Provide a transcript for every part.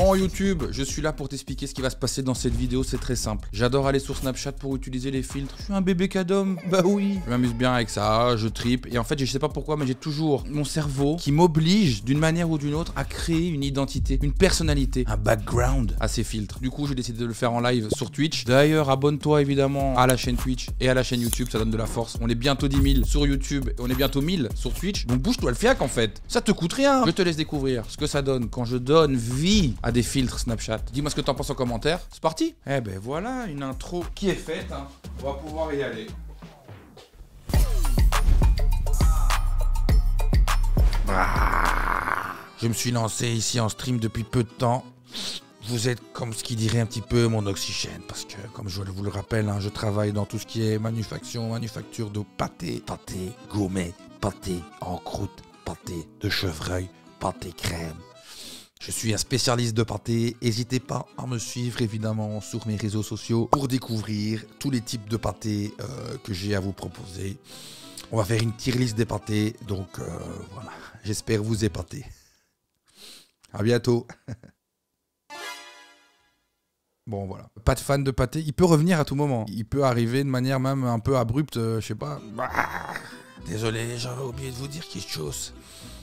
En YouTube, je suis là pour t'expliquer ce qui va se passer dans cette vidéo, c'est très simple. J'adore aller sur Snapchat pour utiliser les filtres. Je suis un bébé cadom, bah oui. Je m'amuse bien avec ça, je tripe. Et en fait, je sais pas pourquoi, mais j'ai toujours mon cerveau qui m'oblige d'une manière ou d'une autre à créer une identité, une personnalité, un background à ces filtres. Du coup, j'ai décidé de le faire en live sur Twitch. D'ailleurs, abonne-toi évidemment à la chaîne Twitch et à la chaîne YouTube, ça donne de la force. On est bientôt 10 000 sur YouTube et on est bientôt 1000 sur Twitch. Donc bouge-toi le fiac en fait. Ça te coûte rien. Je te laisse découvrir ce que ça donne quand je donne vie à des filtres Snapchat. Dis-moi ce que t'en penses en commentaire. C'est parti. Eh ben voilà, une intro qui est faite. Hein. On va pouvoir y aller. Je me suis lancé ici en stream depuis peu de temps. Vous êtes comme ce qui dirait un petit peu mon oxygène parce que, comme je vous le rappelle, hein, je travaille dans tout ce qui est manufacture de pâté gourmet, pâté en croûte, pâté de chevreuil, pâté crème. Je suis un spécialiste de pâté. N'hésitez pas à me suivre évidemment sur mes réseaux sociaux pour découvrir tous les types de pâtés que j'ai à vous proposer. On va faire une tier list des pâtés, donc voilà, j'espère vous épater. À bientôt. Bon voilà, pas de fan de pâté, il peut revenir à tout moment. Il peut arriver de manière même un peu abrupte, je sais pas. Désolé, j'avais oublié de vous dire quelque chose.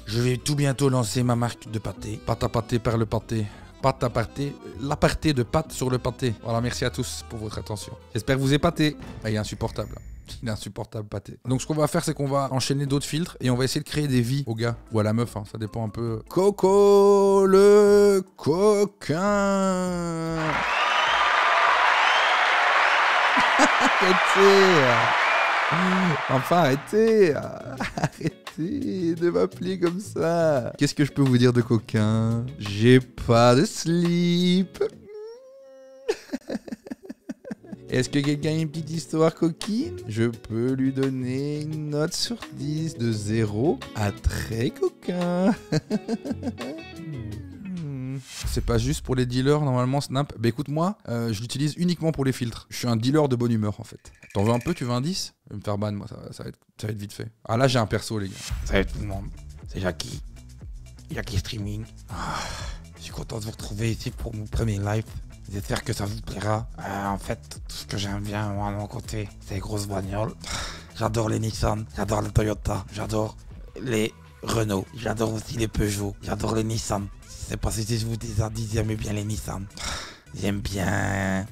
Je vais tout bientôt lancer ma marque de pâté. Pâte à pâté par le pâté. Pâte à pâté, l'aparté de pâte sur le pâté. Voilà, merci à tous pour votre attention. J'espère que vous épatez. Ah, il est insupportable. Il est insupportable, pâté. Donc ce qu'on va faire, c'est qu'on va enchaîner d'autres filtres et on va essayer de créer des vies au gars ou à la meuf, hein, ça dépend un peu. Coco le coquin. Arrêtez. Enfin, arrêtez. Arrêtez de m'appeler comme ça. Qu'est-ce que je peux vous dire de coquin? J'ai pas de slip. Est-ce que quelqu'un a une petite histoire coquine? Je peux lui donner une note sur 10 de 0 à très coquin. C'est pas juste pour les dealers normalement Snap. Bah écoute moi, je l'utilise uniquement pour les filtres. Je suis un dealer de bonne humeur en fait. T'en veux un peu? Tu veux un 10? Je vais me faire ban moi, ça va être vite fait. Ah là j'ai un perso les gars. Salut tout le monde, c'est Jackie. Jackie Streaming. Je suis content de vous retrouver ici pour mon premier live. J'espère que ça vous plaira. En fait, tout ce que j'aime bien moi de mon côté, c'est les grosses bagnoles. J'adore les Nissan, j'adore les Toyota, j'adore les Renault, j'adore aussi les Peugeot, j'adore les Nissan. C'est pas si je vous dis ça, j'aime bien les Nissan. J'aime bien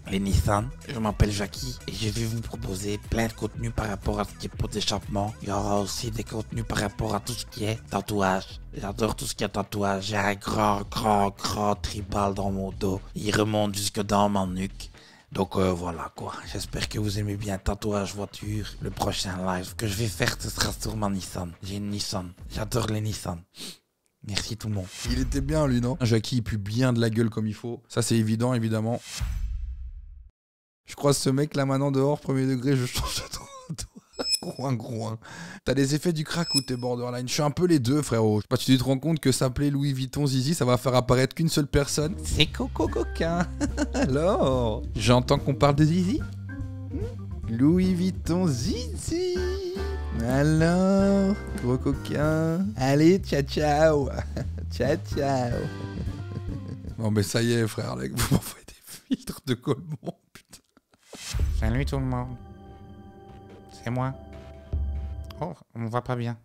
les Nissan. Je m'appelle Jackie et je vais vous proposer plein de contenus par rapport à ce qui est pot d'échappement. Il y aura aussi des contenus par rapport à tout ce qui est tatouage. J'adore tout ce qui est tatouage. J'ai un grand tribal dans mon dos. Il remonte jusque dans ma nuque. Donc voilà quoi, j'espère que vous aimez bien tatouage voiture. Le prochain live que je vais faire, ce sera sur ma Nissan. J'ai une Nissan, j'adore les Nissan. Merci tout le monde. Il était bien lui, non? Jackie il pue bien de la gueule comme il faut. Ça c'est évident évidemment. Je croise ce mec là maintenant dehors, premier degré, je change de Groin. T'as des effets du crack ou t'es borderline? Je suis un peu les deux frérot. Je sais pas, tu te rends compte que s'appeler Louis Vuitton Zizi, ça va faire apparaître qu'une seule personne. C'est Coco Coquin. Alors, j'entends qu'on parle de Zizi. Louis Vuitton Zizi. Alors, gros coquin. Allez, ciao. Ciao. Bon mais ça y est frère, vous m'envoyez des filtres de Colmont, putain. Salut tout le monde. C'est moi. Oh, on me voit pas bien.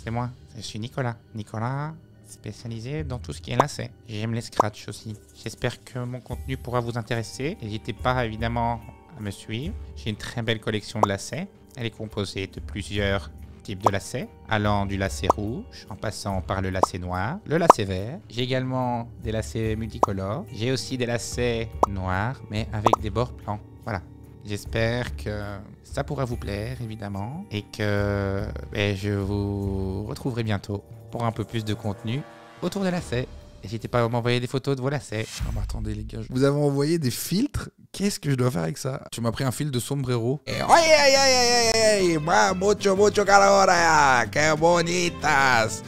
C'est moi, je suis Nicolas. Nicolas, spécialisé dans tout ce qui est lacets. J'aime les scratchs aussi. J'espère que mon contenu pourra vous intéresser. N'hésitez pas évidemment à me suivre. J'ai une très belle collection de lacets. Elle est composée de plusieurs types de lacets, allant du lacet rouge, en passant par le lacet noir, le lacet vert. J'ai également des lacets multicolores. J'ai aussi des lacets noirs, mais avec des bords blancs. Voilà. J'espère que ça pourra vous plaire, évidemment, et que je vous retrouverai bientôt pour un peu plus de contenu autour des lacets. N'hésitez pas à m'envoyer des photos de vos lacets. Non mais attendez les gars, vous avez envoyé des filtres? Qu'est-ce que je dois faire avec ça? Tu m'as pris un fil de sombrero. Mucho calor, que bonitas.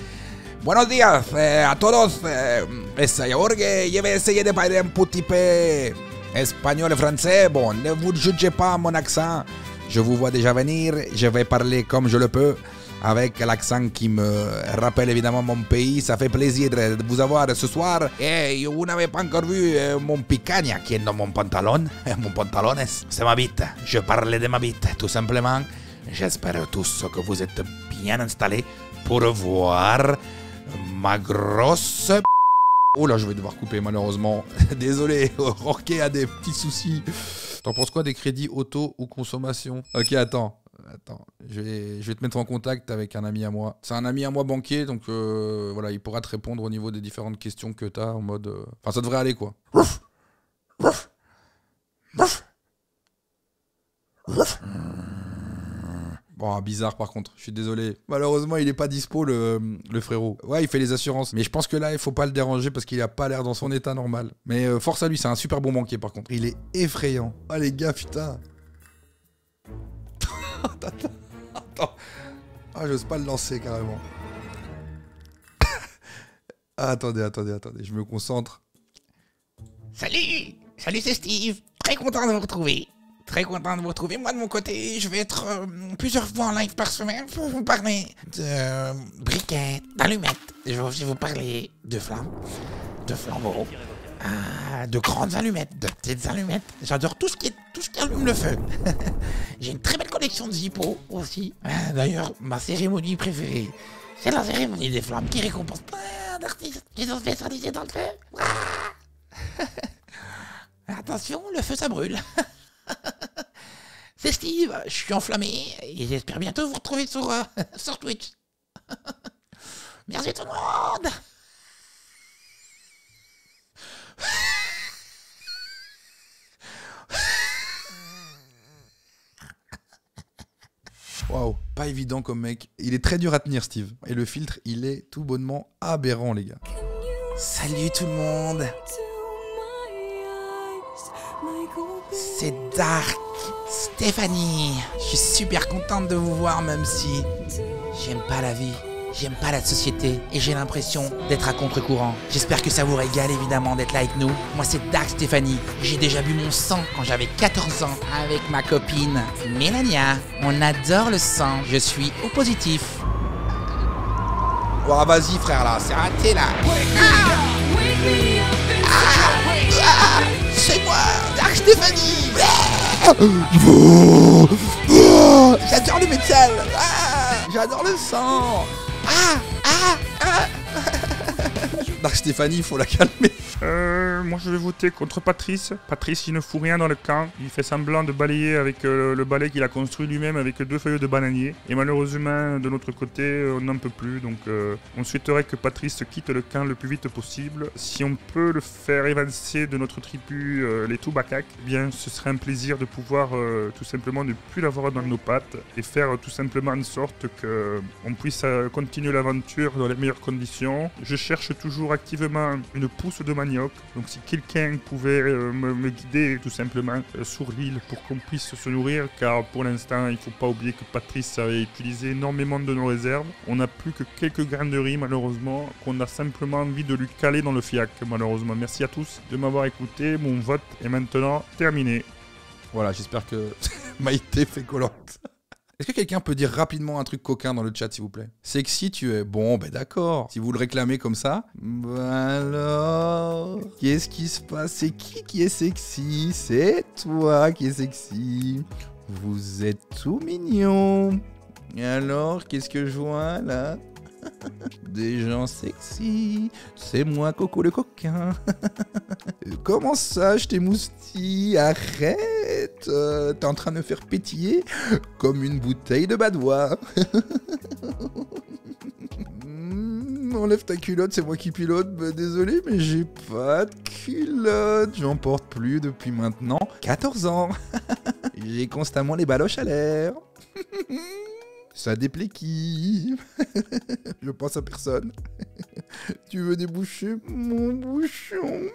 Buenos días a todos. Jorge, je vais essayer de parler un petit peu espagnol et français. Bon, ne vous jugez pas mon accent. Je vous vois déjà venir, je vais parler comme je le peux. avec l'accent qui me rappelle évidemment mon pays. Ça fait plaisir de vous avoir ce soir. Et vous n'avez pas encore vu mon picanha qui est dans mon pantalon. Mon pantalon, c'est ma bite. Je parlais de ma bite, tout simplement. J'espère tous que vous êtes bien installés pour voir ma grosse... Oh là, je vais devoir couper malheureusement. Désolé, Roquet a des petits soucis. T'en penses quoi des crédits auto ou consommation? Ok, attends, je vais te mettre en contact avec un ami à moi. C'est un ami à moi banquier, donc voilà, il pourra te répondre au niveau des différentes questions que t'as en mode... Enfin, ça devrait aller, quoi. Bon, bizarre par contre, je suis désolé. Malheureusement, il est pas dispo, le frérot. Ouais, il fait les assurances. Mais je pense que là, il faut pas le déranger parce qu'il a pas l'air dans son état normal. Mais force à lui, c'est un super bon banquier par contre. Il est effrayant. Ah les gars, putain. Attends. Ah, j'ose pas le lancer carrément. Ah, attendez, je me concentre. Salut, c'est Steve. Très content de vous retrouver. Moi, de mon côté, je vais être plusieurs fois en live par semaine pour vous parler de briquettes, d'allumettes. Je vais aussi vous parler de flammes, de flambeaux, de grandes allumettes, de petites allumettes. J'adore tout ce qui allume le feu. J'ai une très belle collection de Zippo aussi. D'ailleurs, ma cérémonie préférée, c'est la cérémonie des flammes qui récompense plein d'artistes qui sont spécialisés dans le feu. Attention, le feu, ça brûle. C'est Steve, je suis enflammé et j'espère bientôt vous retrouver sur Twitch. Merci tout le monde. Waouh, pas évident comme mec. Il est très dur à tenir, Steve. Et le filtre, il est tout bonnement aberrant, les gars. Salut tout le monde. C'est Dark Stéphanie. Je suis super contente de vous voir, même si j'aime pas la vie, j'aime pas la société et j'ai l'impression d'être à contre-courant. J'espère que ça vous régale évidemment d'être là avec nous. Moi c'est Dark Stéphanie. J'ai déjà bu mon sang quand j'avais 14 ans avec ma copine Mélania. On adore le sang. Je suis au positif. Oh vas-y frère là, c'est raté là. C'est moi, Dark Stéphanie. J'adore le métal. J'adore le sang. Dark Stéphanie, il faut la calmer. Moi je vais voter contre Patrice. Patrice, il ne fout rien dans le camp. Il fait semblant de balayer avec le balai qu'il a construit lui-même avec 2 feuilles de bananier. Et malheureusement, de notre côté, on n'en peut plus. Donc on souhaiterait que Patrice quitte le camp le plus vite possible. Si on peut le faire évincer de notre tribu, les Toubacak, eh bien ce serait un plaisir de pouvoir tout simplement ne plus l'avoir dans nos pattes et faire tout simplement en sorte qu'on puisse continuer l'aventure dans les meilleures conditions. Je cherche toujours activement une pousse de manioc. Donc si quelqu'un pouvait me guider tout simplement sur l'île pour qu'on puisse se nourrir, car pour l'instant il ne faut pas oublier que Patrice avait utilisé énormément de nos réserves. On n'a plus que quelques graines de riz malheureusement, qu'on a simplement envie de lui caler dans le fiac malheureusement. Merci à tous de m'avoir écouté, mon vote est maintenant terminé. Voilà, j'espère que Maïté fait collante. Est-ce que quelqu'un peut dire rapidement un truc coquin dans le chat, s'il vous plaît? Sexy, tu es. Bon, ben d'accord. Si vous le réclamez comme ça. Ben alors, qu'est-ce qui se passe? C'est qui est sexy? C'est toi qui es sexy. Vous êtes tout mignon. Et alors, qu'est-ce que je vois là? Des gens sexy, c'est moi Coco le coquin. Comment ça, je t'émoustille? Arrête, t'es en train de me faire pétiller comme une bouteille de badois. Enlève ta culotte, c'est moi qui pilote. Bah, désolé, mais j'ai pas de culotte. J'en porte plus depuis maintenant 14 ans. J'ai constamment les baloches à l'air. Ça déplaît qui? Je pense à personne. Tu veux déboucher mon bouchon?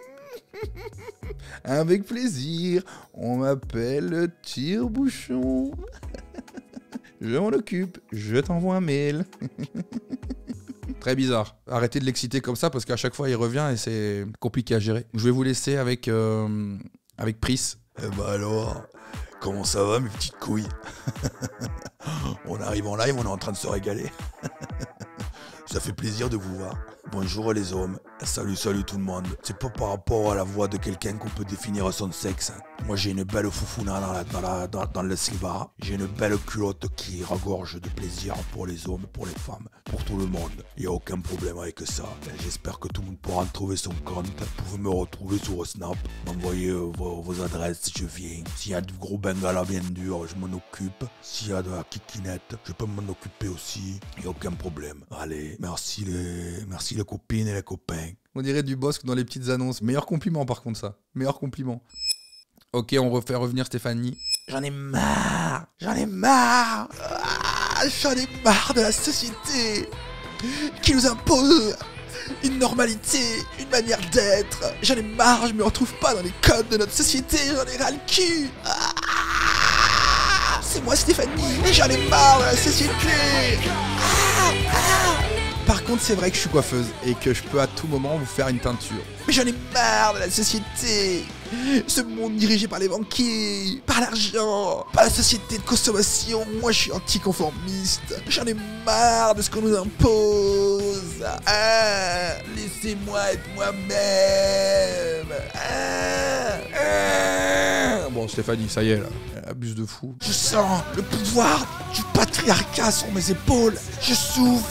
Avec plaisir. On m'appelle Tire-Bouchon. Je m'en occupe. Je t'envoie un mail. Très bizarre. Arrêtez de l'exciter comme ça parce qu'à chaque fois il revient et c'est compliqué à gérer. Je vais vous laisser avec Pris. Bah alors, Comment ça va mes petites couilles? On arrive en live, on est en train de se régaler. Ça fait plaisir de vous voir. Bonjour les hommes. Salut tout le monde. C'est pas par rapport à la voix de quelqu'un qu'on peut définir son sexe. Moi j'ai une belle foufouna dans le slibard. J'ai une belle culotte qui regorge de plaisir pour les hommes, pour les femmes, pour tout le monde. Il n'y a aucun problème avec ça. J'espère que tout le monde pourra trouver son compte. Vous pouvez me retrouver sur Snap. M'envoyer vos adresses, je viens. S'il y a du gros bengala bien dur, je m'en occupe. S'il y a de la kikinette, je peux m'en occuper aussi. Il n'y a aucun problème. Allez, merci les copines et les copains. On dirait du Bosque dans les petites annonces. Meilleur compliment par contre ça. Meilleur compliment. Ok, on refait revenir Stéphanie. J'en ai marre. J'en ai marre de la société qui nous impose une normalité, une manière d'être. J'en ai marre, je me retrouve pas dans les codes de notre société, j'en ai ras le cul. C'est moi Stéphanie, et j'en ai marre de la société. Par contre, c'est vrai que je suis coiffeuse et que je peux à tout moment vous faire une teinture. Mais j'en ai marre de la société. Ce monde dirigé par les banquiers, par l'argent, par la société de consommation. Moi, je suis anticonformiste. J'en ai marre de ce qu'on nous impose. Laissez-moi être moi-même. Bon, Stéphanie, ça y est là. Elle abuse de fou. Je sens le pouvoir du patriarcat sur mes épaules. Je souffre.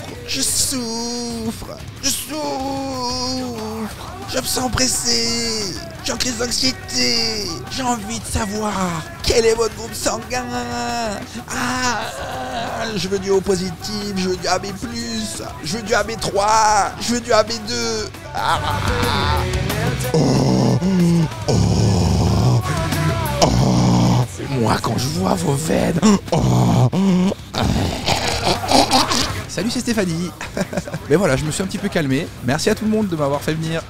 Je me sens pressé. J'ai en crise d'anxiété. J'ai envie de savoir quel est votre groupe sanguin. Je veux du O positif, je veux du AB+, je veux du AB3, je veux du AB2. Moi, quand je vois vos veines. Salut, c'est Stéphanie. Mais voilà, je me suis un petit peu calmé. Merci à tout le monde de m'avoir fait venir.